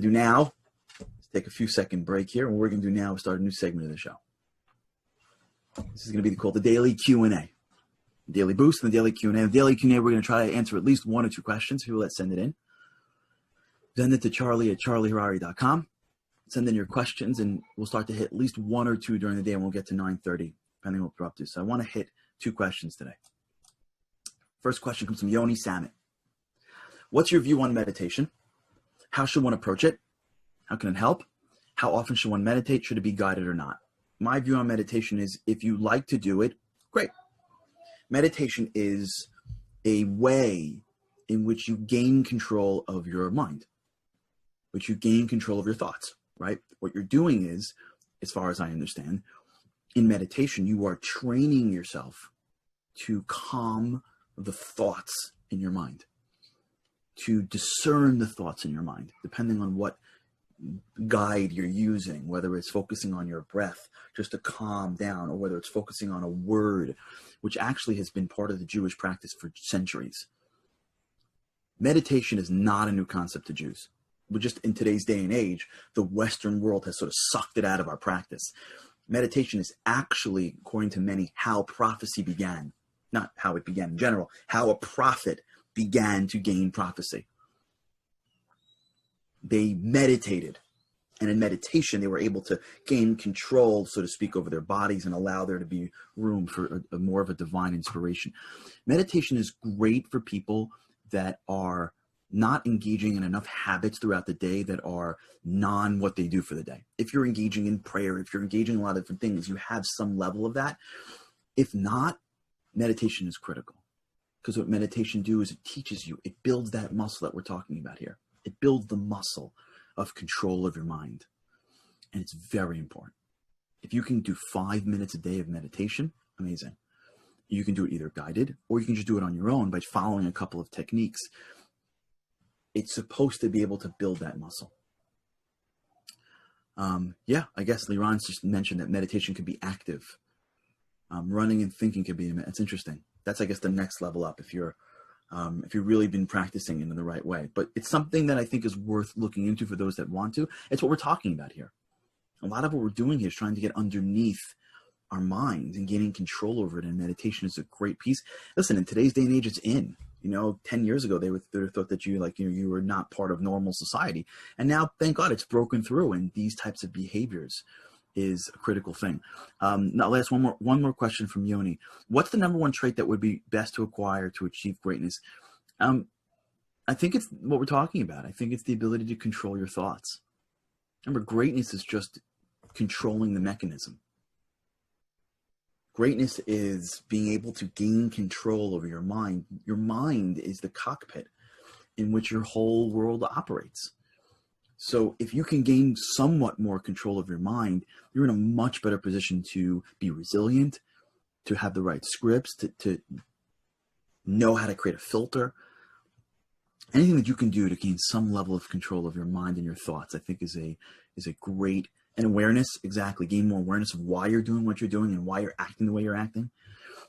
do now, let's take a few second break here. And what we're going to do now is start a new segment of the show. This is going to be called the Daily Q&A. Daily Boost and the Daily Q&A. The Daily Q&A, we're going to try to answer at least one or two questions. People that send it in. Send it to charlie@charlieharari.com. Send in your questions, and we'll start to hit at least one or two during the day, and we'll get to 9:30, depending on what we're up to. So I want to hit two questions today. First question comes from Yoni Samet. What's your view on meditation? How should one approach it? How can it help? How often should one meditate? Should it be guided or not? My view on meditation is if you like to do it, great. Meditation is a way in which you gain control of your mind, which you gain control of your thoughts, right? What you're doing is, as far as I understand, in meditation, you are training yourself to calm the thoughts in your mind, to discern the thoughts in your mind, depending on what guide you're using, whether it's focusing on your breath just to calm down, or whether it's focusing on a word, which actually has been part of the Jewish practice for centuries. Meditation is not a new concept to Jews. But just in today's day and age, the Western world has sort of sucked it out of our practice. Meditation is actually, according to many, how prophecy began. Not how it began in general, how a prophet began to gain prophecy. They meditated, and in meditation, they were able to gain control, so to speak, over their bodies and allow there to be room for a more of a divine inspiration. Meditation is great for people that are not engaging in enough habits throughout the day that are what they do for the day. If you're engaging in prayer, if you're engaging in a lot of different things, you have some level of that. If not, meditation is critical. Because what meditation do is it teaches you, it builds that muscle that we're talking about here. It builds the muscle of control of your mind. And it's very important. If you can do 5 minutes a day of meditation, amazing. You can do it either guided, or you can just do it on your own by following a couple of techniques. It's supposed to be able to build that muscle. I guess Liran's just mentioned that meditation could be active. Running and thinking could be, it's interesting. That's, I guess, the next level up if you've really been practicing in the right way. But it's something that I think is worth looking into for those that want to. It's what we're talking about here. A lot of what we're doing here is trying to get underneath our minds and gaining control over it. And meditation is a great piece. Listen, in today's day and age, it's in. 10 years ago, they thought that you were not part of normal society. And now, thank God, it's broken through. And these types of behaviors is a critical thing. Now, last one more question from Yoni. What's the number one trait that would be best to acquire to achieve greatness? I think it's what we're talking about. I think it's the ability to control your thoughts. Remember, greatness is just controlling the mechanism. Greatness is being able to gain control over your mind. Your mind is the cockpit in which your whole world operates. So if you can gain somewhat more control of your mind, you're in a much better position to be resilient, to have the right scripts, to know how to create a filter. Anything that you can do to gain some level of control of your mind and your thoughts, I think is a great, and awareness, exactly, gain more awareness of why you're doing what you're doing and why you're acting the way you're acting.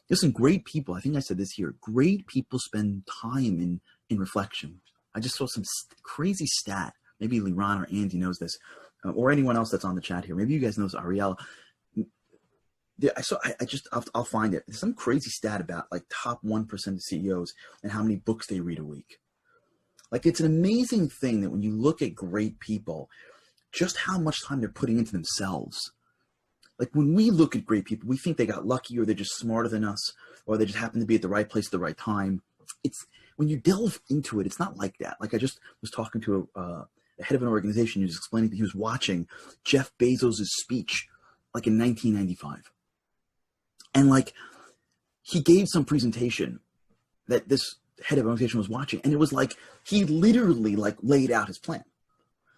There's some great people, I think I said this here, great people spend time in reflection. I just saw some crazy stat. Maybe Liran or Andy knows this, or anyone else that's on the chat here. Maybe you guys know this, Ariel. I'll find it. There's some crazy stat about like top 1% of CEOs and how many books they read a week. Like, it's an amazing thing that when you look at great people, just how much time they're putting into themselves. Like, when we look at great people, we think they got lucky, or they're just smarter than us, or they just happen to be at the right place at the right time. It's when you delve into it, it's not like that. Like, I just was talking to a head of an organization who was explaining that he was watching Jeff Bezos' speech like in 1995. And like, he gave some presentation that this head of an organization was watching, and it was like he literally like laid out his plan.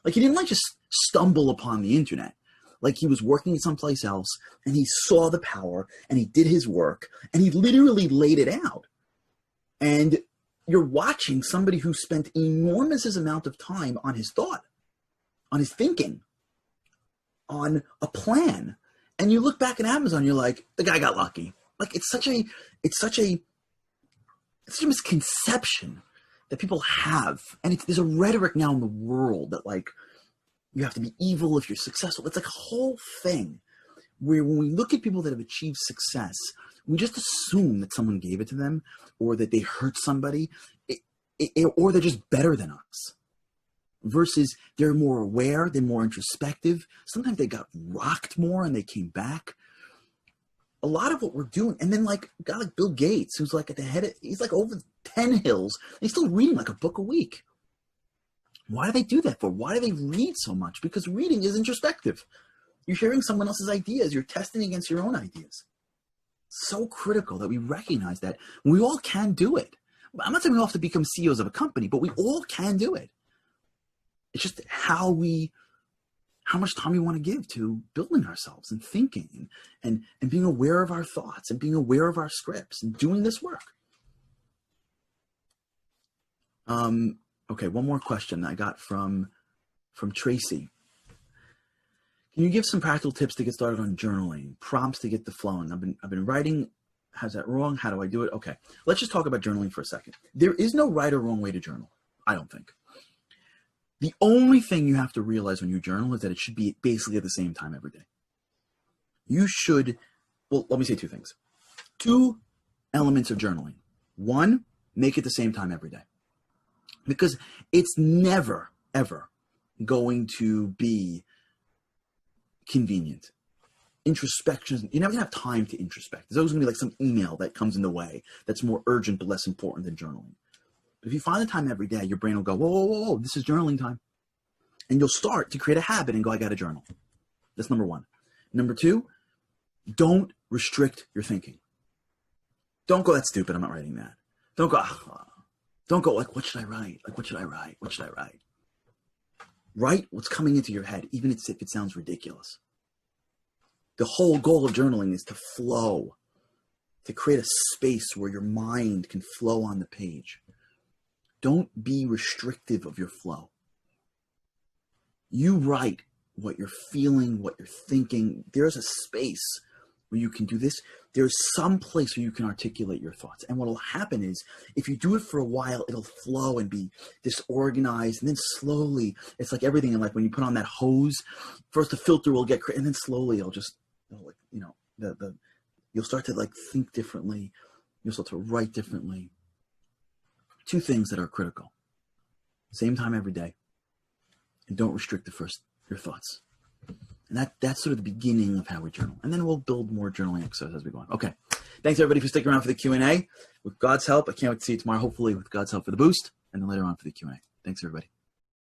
Like, he didn't like just stumble upon the internet. Like, he was working someplace else and he saw the power and he did his work and he literally laid it out. And you're watching somebody who spent enormous amount of time on his thought, on his thinking, on a plan. And you look back at Amazon, you're like, the guy got lucky. Like, it's such a misconception that people have. And there's a rhetoric now in the world that, like, You have to be evil if you're successful. It's like a whole thing where when we look at people that have achieved success, we just assume that someone gave it to them or that they hurt somebody or they're just better than us. Versus they're more aware, they're more introspective. Sometimes they got rocked more and they came back. A lot of what we're doing, and then like a guy like Bill Gates, who's like at the head of, he's like over 10 hills, and he's still reading like a book a week. Why do they do that for? Why do they read so much? Because reading is introspective. You're hearing someone else's ideas. You're testing against your own ideas. So critical that we recognize that we all can do it. I'm not saying we all have to become CEOs of a company, but we all can do it. It's just how much time we want to give to building ourselves and thinking and being aware of our thoughts and being aware of our scripts and doing this work. Okay, one more question I got from Tracy. Can you give some practical tips to get started on journaling, prompts to get the flowing? I've been writing. How's that wrong? How do I do it? Okay, let's just talk about journaling for a second. There is no right or wrong way to journal, I don't think. The only thing you have to realize when you journal is that it should be basically at the same time every day. You should, well, let me say two things. Two elements of journaling. One, make it the same time every day. Because it's never, ever going to be convenient. Introspection, you're never gonna have time to introspect. There's always gonna be like some email that comes in the way that's more urgent but less important than journaling. But if you find the time every day, your brain will go, whoa, whoa, whoa, whoa, this is journaling time. And you'll start to create a habit and go, I got to journal. That's number one. Number two, don't restrict your thinking. Don't go, that's stupid, I'm not writing that. Don't go like, what should I write? Like, what should I write? What should I write? Write what's coming into your head, even if it sounds ridiculous. The whole goal of journaling is to flow, to create a space where your mind can flow on the page. Don't be restrictive of your flow. You write what you're feeling, what you're thinking. There's a space where you can do this. There's some place where you can articulate your thoughts. And what will happen is if you do it for a while, it'll flow and be disorganized. And then slowly, it's like everything. And like when you put on that hose, first the filter will get, and then slowly you'll start to like think differently. You'll start to write differently. Two things that are critical. Same time every day. And don't restrict your thoughts. And that's sort of the beginning of how we journal. And then we'll build more journaling exercises as we go on. Okay. Thanks everybody for sticking around for the Q&A. With God's help, I can't wait to see you tomorrow, hopefully with God's help for the boost, and then later on for the Q&A. Thanks everybody.